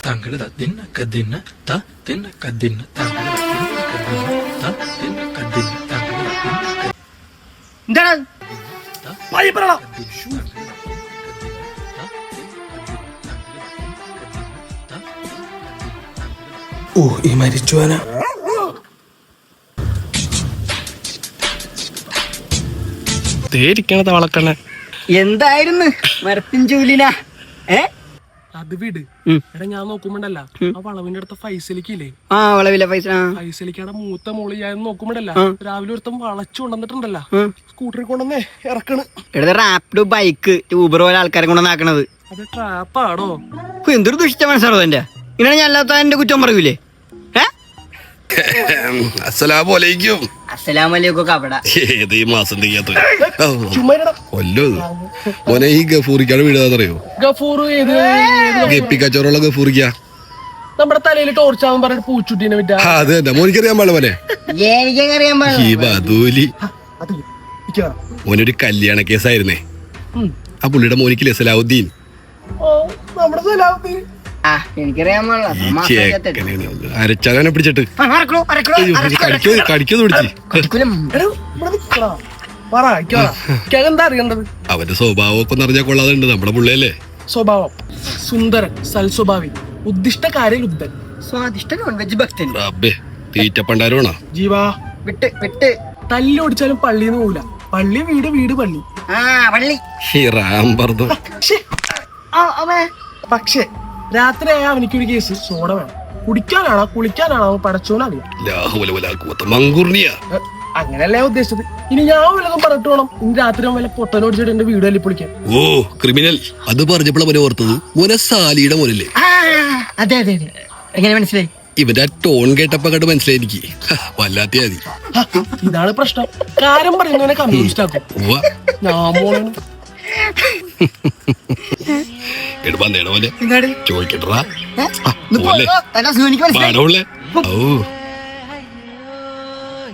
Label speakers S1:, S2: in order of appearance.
S1: തങ്ങള് തിന്ന കദിന്ന ത തിന്ന കദിന്ന തങ്ങള് കദിന്ന ത തിന്ന കദിന്ന തങ്ങള്
S2: എന്താണ്
S1: ഓ ഈ മരിച്ചുവാനാ
S3: തവളക്കണ്ണ
S2: എന്തായിരുന്നു മരത്തിൻ ചൂലിനാ
S3: അത് വീട് എടാ ഞാൻ നോക്കുമ്പോണ്ടല്ല ആ വളവിന്റെ അടുത്ത ഫൈസലിക്കില്ലേ
S2: ആ വളവില്ല പൈസ
S3: ഫൈസലിക്കാടെ മൂത്ത മോള് ഞാൻ നോക്കുമ്പോണ്ടല്ല രാവിലെ ഒരുത്തം വളച്ചു കൊണ്ടുവന്നിട്ടുണ്ടല്ല സ്കൂട്ടറിൽ കൊണ്ടുവന്നേ ഇറക്കണ്
S2: എടുത്ത റാപ്പിഡ് ബൈക്ക് ഊബർ പോലെ ആൾക്കാരെ കൊണ്ടുവന്നാക്കണത്
S3: അത് ട്രാപ്പാണോ
S2: എന്തൊരു ദുഷ്ട മനസ്സാണോ എന്റെ ഇങ്ങനെ ഞാൻ അല്ലാത്ത എന്റെ കുറ്റം പറയൂലേ
S4: അസ്സലാമലൈക്കും.
S2: അസ്സലാമലൈക്കും അവിടെ
S4: ഏത് ഈ മാസം കൊല്ലോ മോനെ ഈ ഗഫൂറിക്കാണ് വീടാന്നറിയോ?
S3: ഗഫൂർ
S4: ഗപ്പി കച്ചവടമുള്ള ഗഫൂറിക്ക
S3: നമ്മുടെ തലയിൽ ടോർച്ചാവും പറഞ്ഞിട്ട് പൂച്ചുട്ടീനെ വിറ്റ
S4: അത് തന്നെ മോനിക്കറിയാൻ പാടില്ല മോനെ.
S2: എനിക്കറിയാൻ
S4: ഈ ബദൂലി മോനൊരു കല്യാണ കേസായിരുന്നേ. ആ പുള്ളിയുടെ മോനിക്കില്ലേ സലാഹുദ്ദീൻ,
S3: നമ്മുടെ സലാഹുദ്ദീൻ
S2: എനിക്കറിയാൻ
S4: അരച്ചാനെ പിടിച്ചിട്ട് കടിക്കുന്നു പിടിച്ച്.
S3: എന്താ അറിയേണ്ടത്?
S4: അവന്റെ സ്വഭാവമൊക്കെ നിറഞ്ഞാ കൊള്ളാതുണ്ട്. നമ്മുടെ പുള്ളിയല്ലേ
S3: സ്വഭാവം സുന്ദരൻ, സൽസ്വഭാവി, ഉദ്ദിഷ്ടകാര്യ ലുബ്ധൻ,
S2: സ്വാദിഷ്ട നോൺ വെജ് ഭക്തൻ.
S4: തീറ്റപ്പണ്ടാരോണോ
S2: ജീവാ വിട്ട് വിട്ട്
S3: തല്ലോടിച്ചാലും പള്ളിന്ന് പോവില്ല. പള്ളി വീട്, വീട് പള്ളി.
S2: പള്ളി
S3: പക്ഷേ രാത്രിയായ അവനിക്കൊരു കേസ് സോഡ വേണം. കുടിക്കാനാണോ കുളിക്കാനാണോ പടച്ചോനറിയാം. അങ്ങനെയല്ലേ ഉദ്ദേശിച്ചത്. ഇനി ഞാൻ വല്ലതും പറഞ്ഞിട്ട് വേണം ഇനി രാത്രി വല്ല പൊട്ടനോടിച്ചിട്ട് എന്റെ വീട് തല്ലി പൊളിക്കാൻ.
S4: ഓ ക്രിമിനൽ. അത് പറഞ്ഞപ്പോഴാണ് മോനെ ഓർത്തത്. മോനെ സാലിയുടെ മോനല്ലേ?
S2: അതെ അതെ അതെ. എങ്ങനെ മനസ്സിലായി?
S4: ഇവന്റെ ടോൺ കേട്ടപ്പോ കണ്ട് മനസ്സിലായി എനിക്ക്. വല്ലാത്ത മതി.
S3: ഇതാണ് പ്രശ്നം. കാര്യം പറയുന്നവനെ കമ്മ്യൂണിസ്റ്റ് ആക്കും. ഞാൻ
S4: ചോദിക്കട്ടാ
S2: എനിക്ക് മനസ്സിലായി.
S4: ഓ